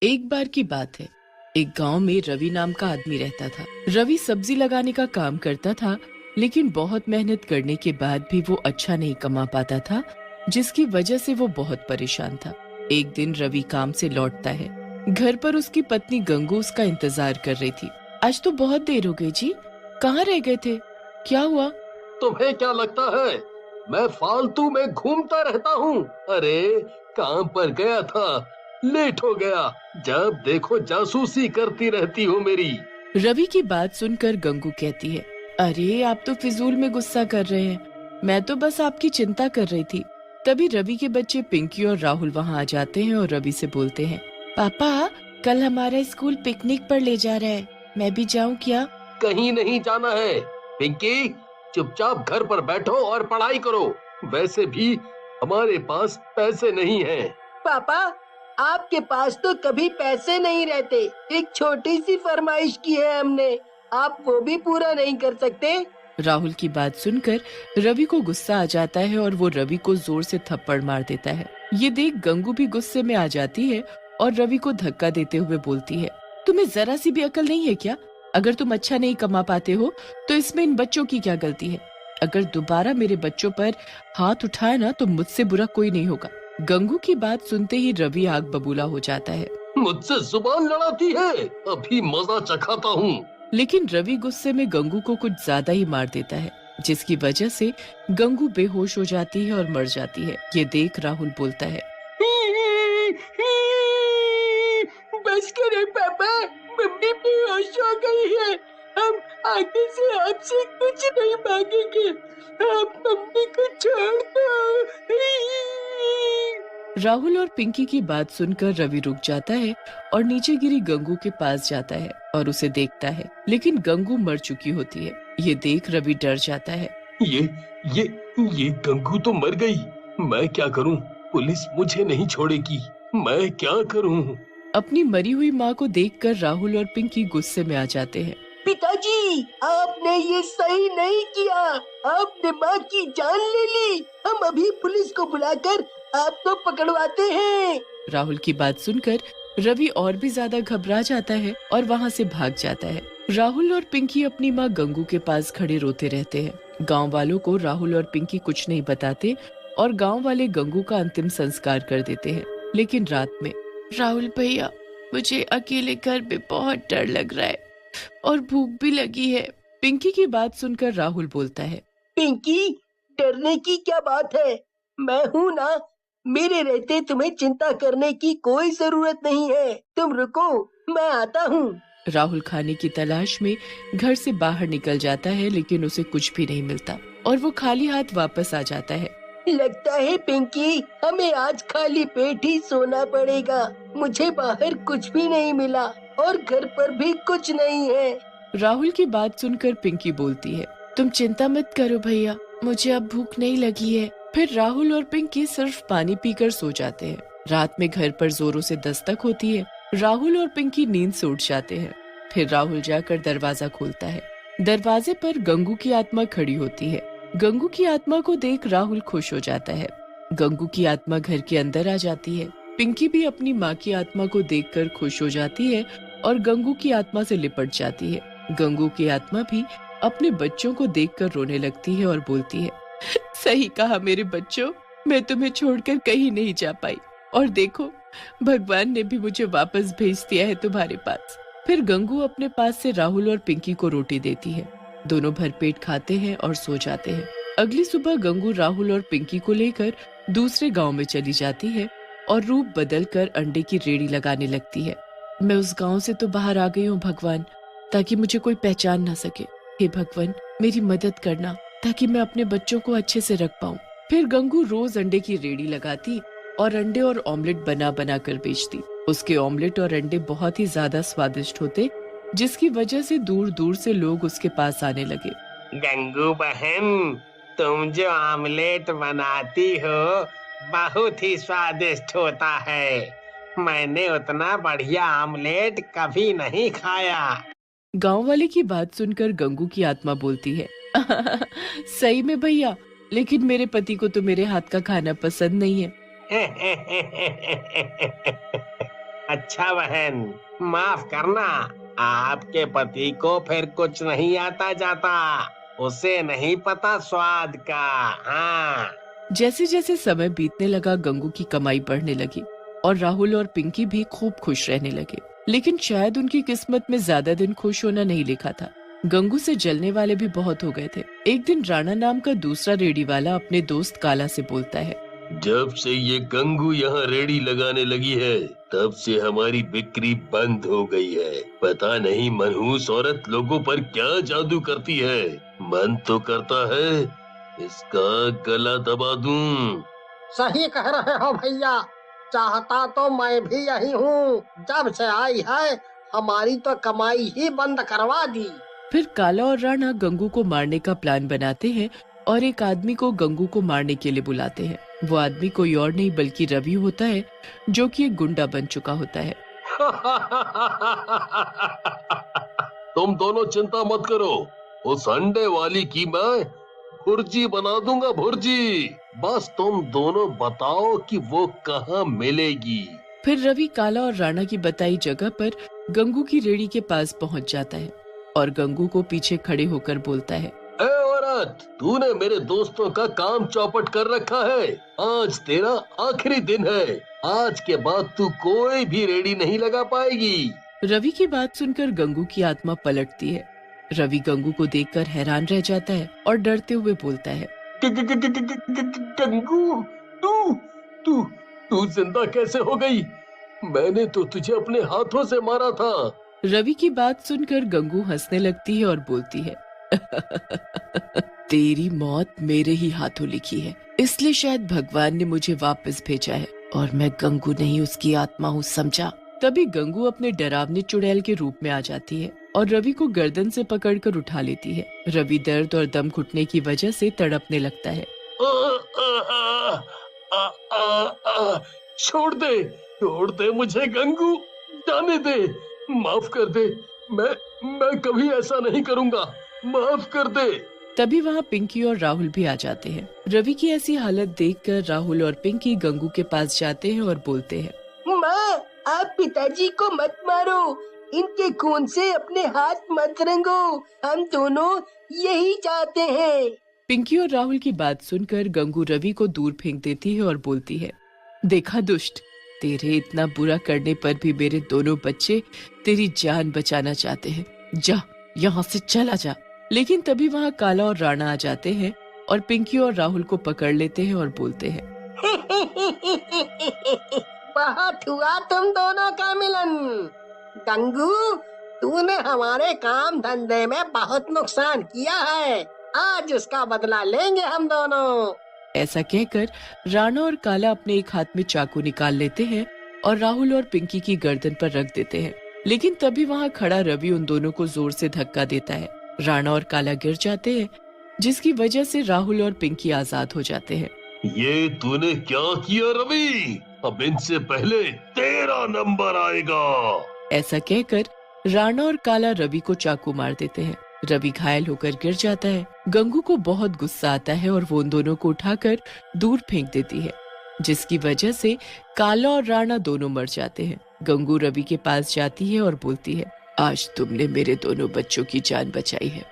एक बार की बात है। एक गांव में रवि नाम का आदमी रहता था। रवि सब्जी लगाने का काम करता था, लेकिन बहुत मेहनत करने के बाद भी वो अच्छा नहीं कमा पाता था, जिसकी वजह से वो बहुत परेशान था। एक दिन रवि काम से लौटता है। घर पर उसकी पत्नी गंगू उसका इंतजार कर रही थी। आज तो बहुत देर हो गई जी, कहाँ रह गए थे? क्या हुआ? तुम्हें क्या लगता है मैं फालतू में घूमता रहता हूँ? अरे काम पर गया था, लेट हो गया। जब देखो जासूसी करती रहती हो मेरी। रवि की बात सुनकर गंगू कहती है, अरे आप तो फिजूल में गुस्सा कर रहे हैं, मैं तो बस आपकी चिंता कर रही थी। तभी रवि के बच्चे पिंकी और राहुल वहाँ आ जाते हैं और रवि से बोलते हैं, पापा कल हमारा स्कूल पिकनिक पर ले जा रहा है, मैं भी जाऊँ क्या? कहीं नहीं जाना है पिंकी, चुपचाप घर पर बैठो और पढ़ाई करो। वैसे भी हमारे पास पैसे नहीं हैं। पापा, आपके पास तो कभी पैसे नहीं रहते। एक छोटी सी फरमाइश की है हमने, आप वो भी पूरा नहीं कर सकते? राहुल की बात सुनकर रवि को गुस्सा आ जाता है और वो रवि को जोर से थप्पड़ मार देता है। ये देख गंगू भी गुस्से में आ जाती है और रवि को धक्का देते हुए बोलती है, तुम्हें जरा सी भी अकल नहीं है क्या? अगर तुम अच्छा नहीं कमा पाते हो तो इसमें इन बच्चों की क्या गलती है? अगर दोबारा मेरे बच्चों पर हाथ उठाए ना तो मुझसे बुरा कोई नहीं होगा। गंगू की बात सुनते ही रवि आग बबूला हो जाता है। मुझसे जुबान लड़ाती है, अभी मजा चखाता हूँ। लेकिन रवि गुस्से में गंगू को कुछ ज्यादा ही मार देता है, जिसकी वजह से गंगू बेहोश हो जाती है और मर जाती है। ये देख राहुल बोलता है, बस करें पापा, मम्मी बेहोश हो गई है। हम आगे से आपसे कुछ नहीं मांगेंगे, आप मम्मी को छोड़ दो। राहुल और पिंकी की बात सुनकर रवि रुक जाता है और नीचे गिरी गंगू के पास जाता है और उसे देखता है, लेकिन गंगू मर चुकी होती है। ये देख रवि डर जाता है। ये ये ये गंगू तो मर गई। मैं क्या करूं? पुलिस मुझे नहीं छोड़ेगी। मैं क्या करूं? अपनी मरी हुई माँ को देखकर राहुल और पिंकी गुस्से में आ जाते हैं। पिताजी, आपने ये सही नहीं किया, आपने माँ की जान ले ली। हम अभी पुलिस को बुलाकर आपको पकड़वाते हैं। राहुल की बात सुनकर रवि और भी ज्यादा घबरा जाता है और वहाँ से भाग जाता है। राहुल और पिंकी अपनी माँ गंगू के पास खड़े रोते रहते हैं। गांव वालों को राहुल और पिंकी कुछ नहीं बताते और गांव वाले गंगू का अंतिम संस्कार कर देते हैं। लेकिन रात में, राहुल भैया, मुझे अकेले घर में बहुत डर लग रहा है और भूख भी लगी है। पिंकी की बात सुनकर राहुल बोलता है, पिंकी, डरने की क्या बात है? मैं हूँ ना, मेरे रहते तुम्हें चिंता करने की कोई जरूरत नहीं है। तुम रुको, मैं आता हूँ। राहुल खाने की तलाश में घर से बाहर निकल जाता है, लेकिन उसे कुछ भी नहीं मिलता और वो खाली हाथ वापस आ जाता है। लगता है पिंकी, हमें आज खाली पेट ही सोना पड़ेगा। मुझे बाहर कुछ भी नहीं मिला और घर पर भी कुछ नहीं है। राहुल की बात सुनकर पिंकी बोलती है, तुम चिंता मत करो भैया, मुझे अब भूख नहीं लगी है। फिर राहुल और पिंकी सिर्फ पानी पीकर सो जाते हैं। रात में घर पर जोरों से दस्तक होती है। राहुल और पिंकी नींद से उठ जाते हैं। फिर राहुल जाकर दरवाजा खोलता है। दरवाजे पर गंगू की आत्मा खड़ी होती है। गंगू की आत्मा को देख राहुल खुश हो जाता है। गंगू की आत्मा घर के अंदर आ जाती है। पिंकी भी अपनी माँ की आत्मा को देखकर खुश हो जाती है और गंगू की आत्मा से लिपट जाती है। गंगू की आत्मा भी अपने बच्चों को देखकर रोने लगती है और बोलती है, सही कहा मेरे बच्चों, मैं तुम्हें छोड़कर कहीं नहीं जा पाई और देखो भगवान ने भी मुझे वापस भेज दिया है तुम्हारे पास। फिर गंगू अपने पास से राहुल और पिंकी को रोटी देती है। दोनों भरपेट खाते हैं और सो जाते हैं। अगली सुबह गंगू राहुल और पिंकी को लेकर दूसरे गांव में चली जाती है और रूप बदलकर अंडे की रेड़ी लगाने लगती है। मैं उस गांव से तो बाहर आ गई हूँ भगवान, ताकि मुझे कोई पहचान ना सके। हे भगवान, मेरी मदद करना ताकि मैं अपने बच्चों को अच्छे से रख पाऊँ। फिर गंगू रोज अंडे की रेड़ी लगाती और अंडे और ऑमलेट बना बना कर बेचती। उसके ऑमलेट और अंडे बहुत ही ज्यादा स्वादिष्ट होते, जिसकी वजह से दूर दूर से लोग उसके पास आने लगे। गंगू बहन, तुम जो ऑमलेट बनाती हो बहुत ही स्वादिष्ट होता है। मैंने उतना बढ़िया ऑमलेट कभी नहीं खाया। गांव वाले की बात सुनकर गंगू की आत्मा बोलती है, सही में भैया, लेकिन मेरे पति को तो मेरे हाथ का खाना पसंद नहीं है। अच्छा बहन, माफ करना, आपके पति को फिर कुछ नहीं आता जाता, उसे नहीं पता स्वाद का। हाँ। जैसे जैसे समय बीतने लगा गंगू की कमाई बढ़ने लगी और राहुल और पिंकी भी खूब खुश रहने लगे। लेकिन शायद उनकी किस्मत में ज्यादा दिन खुश होना नहीं लिखा था। गंगू से जलने वाले भी बहुत हो गए थे। एक दिन राणा नाम का दूसरा रेडी वाला अपने दोस्त काला से बोलता है, जब से ये गंगू यहाँ रेडी लगाने लगी है तब से हमारी बिक्री बंद हो गई है। पता नहीं मनहूस औरत लोगों पर क्या जादू करती है। मन तो करता है इसका गला दबा दूं। सही कह रहे हो भैया, चाहता तो मैं भी यही हूँ। जब से आई है हमारी तो कमाई ही बंद करवा दी। फिर काला और राणा गंगू को मारने का प्लान बनाते हैं और एक आदमी को गंगू को मारने के लिए बुलाते हैं। वो आदमी कोई और नहीं बल्कि रवि होता है, जो कि एक गुंडा बन चुका होता है। तुम दोनों चिंता मत करो, उस अंडे वाली की मैं भुर्जी बना दूंगा, भुर्जी। बस तुम दोनों बताओ कि वो कहाँ मिलेगी। फिर रवि काला और राणा की बताई जगह पर गंगू की रेड़ी के पास पहुंच जाता है और गंगू को पीछे खड़े होकर बोलता है, ए औरत, तूने मेरे दोस्तों का काम चौपट कर रखा है। आज तेरा आखिरी दिन है। आज के बाद तू कोई भी रेडी नहीं लगा पाएगी। रवि की बात सुनकर गंगू की आत्मा पलटती है। रवि गंगू को देखकर हैरान रह जाता है और डरते हुए बोलता है, गंगू, तू तू जिंदा कैसे हो गई? मैंने तो तुझे अपने हाथों से मारा था। रवि की बात सुनकर गंगू हंसने लगती है और बोलती है, तेरी मौत मेरे ही हाथों लिखी है, इसलिए शायद भगवान ने मुझे वापस भेजा है और मैं गंगू नहीं उसकी आत्मा हूँ, समझा। तभी गंगू अपने डरावने चुड़ैल के रूप में आ जाती है और रवि को गर्दन से पकड़कर उठा लेती है। रवि दर्द और दम घुटने की वजह से तड़पने लगता है। छोड़ दे मुझे गंगू, जाने दे, माफ कर दे। मैं कभी ऐसा नहीं करूँगा, माफ कर दे। तभी वहाँ पिंकी और राहुल भी आ जाते हैं। रवि की ऐसी हालत देखकर राहुल और पिंकी गंगू के पास जाते हैं और बोलते हैं, माँ, आप पिताजी को मत मारो, इनके खून से अपने हाथ मत रंगो, हम दोनों यही चाहते हैं। पिंकी और राहुल की बात सुनकर गंगू रवि को दूर फेंक देती है और बोलती है, देखा दुष्ट, तेरे इतना बुरा करने पर भी मेरे दोनों बच्चे तेरी जान बचाना चाहते हैं। जा, यहाँ से चला जा। लेकिन तभी वहाँ काला और राणा आ जाते हैं और पिंकी और राहुल को पकड़ लेते हैं और बोलते हैं, बहुत हुआ तुम दोनों का मिलन। गंगू, तूने हमारे काम धंधे में बहुत नुकसान किया है, आज उसका बदला लेंगे हम दोनों। ऐसा कहकर राणा और काला अपने एक हाथ में चाकू निकाल लेते हैं और राहुल और पिंकी की गर्दन पर रख देते हैं। लेकिन तभी वहाँ खड़ा रवि उन दोनों को जोर से धक्का देता है। राणा और काला गिर जाते हैं, जिसकी वजह से राहुल और पिंकी आजाद हो जाते हैं। ये तूने क्या किया रवि? अब इनसे पहले तेरा नंबर आएगा। ऐसा कहकर राणा और काला रवि को चाकू मार देते हैं। रवि घायल होकर गिर जाता है। गंगू को बहुत गुस्सा आता है और वो उन दोनों को उठाकर दूर फेंक देती है, जिसकी वजह से काला और राणा दोनों मर जाते हैं। गंगू रवि के पास जाती है और बोलती है, आज तुमने मेरे दोनों बच्चों की जान बचाई है,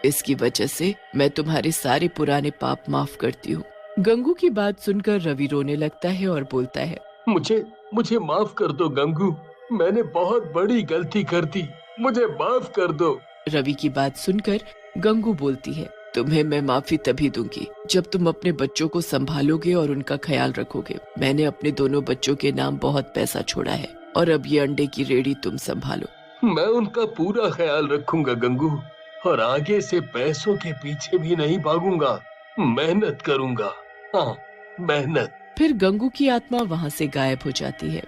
इसकी वजह से मैं तुम्हारे सारे पुराने पाप माफ करती हूँ। गंगू की बात सुनकर रवि रोने लगता है और बोलता है, मुझे माफ कर दो गंगू, मैंने बहुत बड़ी गलती कर दी, मुझे माफ कर दो। रवि की बात सुनकर गंगू बोलती है, तुम्हें मैं माफी तभी दूंगी जब तुम अपने बच्चों को संभालोगे और उनका ख्याल रखोगे। मैंने अपने दोनों बच्चों के नाम बहुत पैसा छोड़ा है और अब ये अंडे की रेडी तुम संभालो। मैं उनका पूरा ख्याल रखूंगा गंगू, और आगे से पैसों के पीछे भी नहीं भागूंगा, मेहनत करूंगा। हाँ, मेहनत। फिर गंगू की आत्मा वहाँ से गायब हो जाती है।